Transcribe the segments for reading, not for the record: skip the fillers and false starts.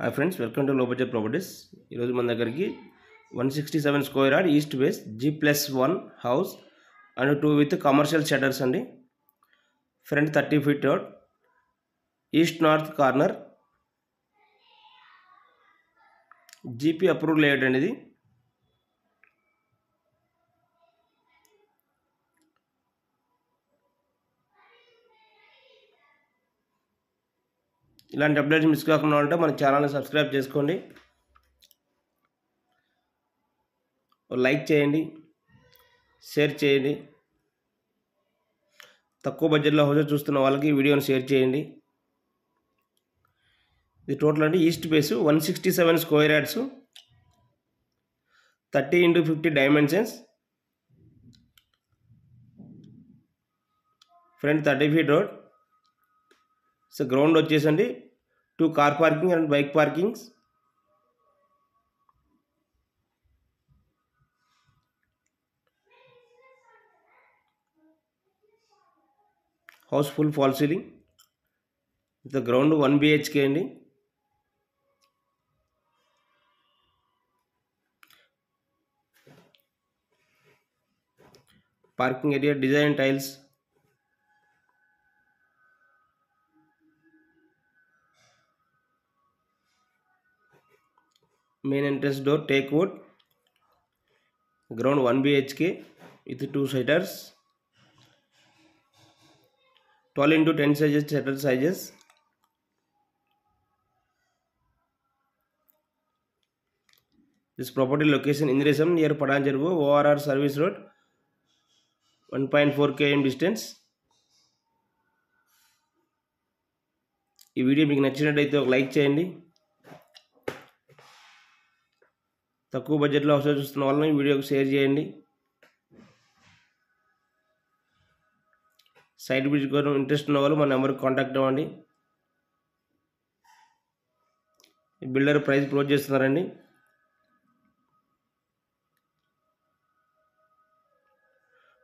Hi friends, welcome to low budget properties. ఈరోజు మన దగ్గరికి 167 square yard east west G+1 house and 2 with commercial shutters అండి. Front 30 feet road, east north corner, GP approved layout అండి. ఇది ఇలాంటి updates miss కాకుండా ఉంటే మన ఛానల్ని సబ్స్క్రైబ్ చేసుకోండి, లైక్ చేయండి, షేర్ చేయండి. తక్కువ బడ్జెట్లో హౌస్ చూస్తున్న వాళ్ళకి ఈ వీడియోని షేర్ చేయండి. ఇది టోటల్ అండి east base 167 square yards, 30x50 dimensions, front 30 feet road. So ground వచ్చేసండి 2 car parking and bike parkings. House full fall ceiling with ground 1 BHK అండి. Parking area design tiles, main entrance door teak wood, ground 1 BHK with 2 shutters, 12x10 sizes shutter sizes. This property location Indresam near Padanchervu, ORR service road, 1.4 km distance. ఈ video మీకు నచ్చినట్టయితే ఒక like చేయండి. తక్కువ బడ్జెట్లో house చూస్తున్న వాళ్ళని ఈ వీడియోకి షేర్ చేయండి. సైట్ విజిట్ కోసం ఇంట్రెస్ట్ ఉన్న వాళ్ళు మన నెంబర్కి కాంటాక్ట్ అవ్వండి. బిల్డర్ ప్రైస్ క్లోజ్ చేస్తున్నారండి.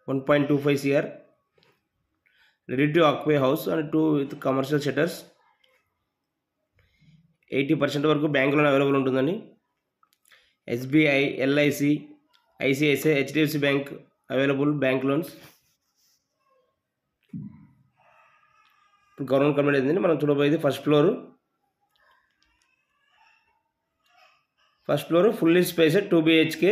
$1.25 CR, ready to occupy house and 2 with commercial shutters. 80% వరకు బ్యాంక్ లోన్ అవైలబుల్ ఉంటుందండి. SBI, LIC, ICICI, HDFC bank available bank loans. Government complete అయిందండి. మనం చూడబోయేది first floor fully spaced 2 BHK.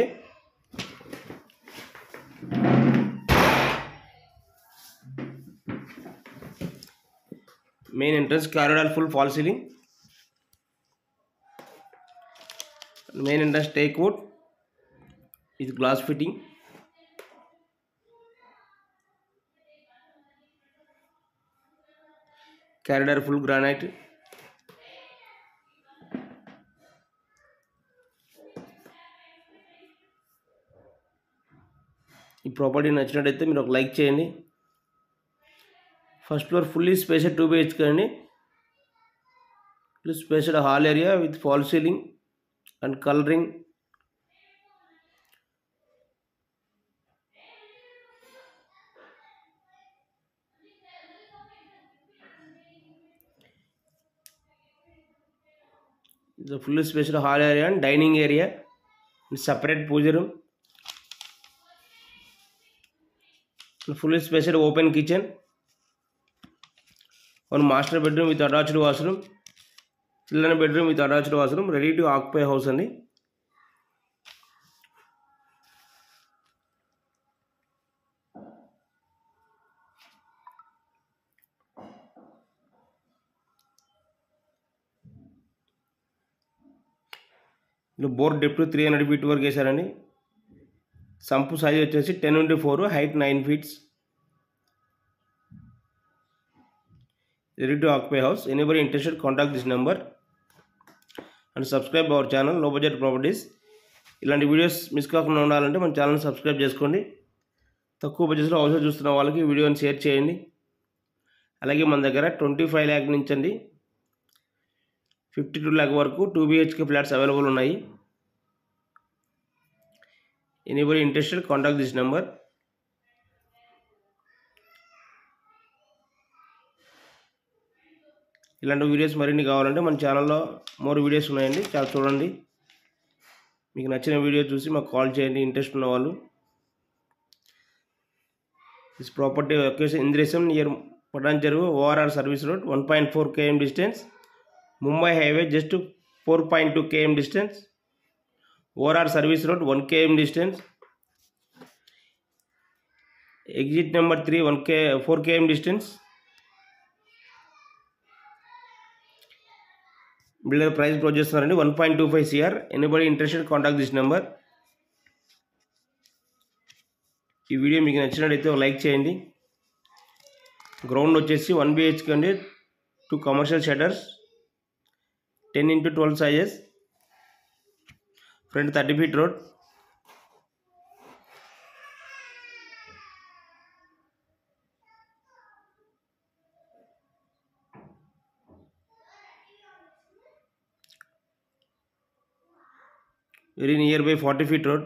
Main entrance corridor full fall ceiling, main entrance teak wood with glass fitting. Corridor full granite. ఈ property నచ్చినట్టయితే మీరు ఒక like చేయండి. First floor fully spaced 2 BHK అండి. Spaced hall area with fall ceiling and colouring. The fully spaced hall area and dining area, separate puja room, fully spaced open kitchen, one master bedroom with attached washroom, children bedroom with attached washroom, ready to occupy house andi. Bore depth 300 feet వరకు వేసారండి. Sump size వచ్చేసి 10x4, height 9 feet. Ready to occupy house. Anybody interested contact this number and subscribe our channel లో budget properties. ఇలాంటి videos miss కాకుండా ఉండాలంటే మన ఛానల్ని subscribe చేసుకోండి. తక్కువ బడ్జెట్లో హౌస్ చూస్తున్న వాళ్ళకి వీడియోని షేర్ చేయండి. అలాగే మన దగ్గర 25 lakh నుంచి అండి 52 lakh వరకు 2 BHK ఫ్లాట్స్ అవైలబుల్ ఉన్నాయి. Anybody interested contact this number. ఇలాంటి వీడియోస్ మరిన్ని కావాలంటే మన ఛానల్లో మోర్ వీడియోస్ ఉన్నాయండి, చాలా చూడండి. మీకు నచ్చిన వీడియో చూసి మాకు కాల్ చేయండి ఇంట్రెస్ట్ ఉన్న వాళ్ళు. This property location Indresham near Patancheru ORR service road 1.4 km distance, Mumbai highway just 4.2 km distance, ORR service road 1 km distance, exit number 3 4 km distance. Builder price close చేస్తున్నారండి 1.25 CR. Anybody interested contact this number. ఈ video మీకు నచ్చినట్లయితే ఒక like చేయండి. Ground వచ్చేసి 1 BHK అండి, 2 commercial shutters, 10x12 sizes, front 30 feet road. Very near by 40 feet road.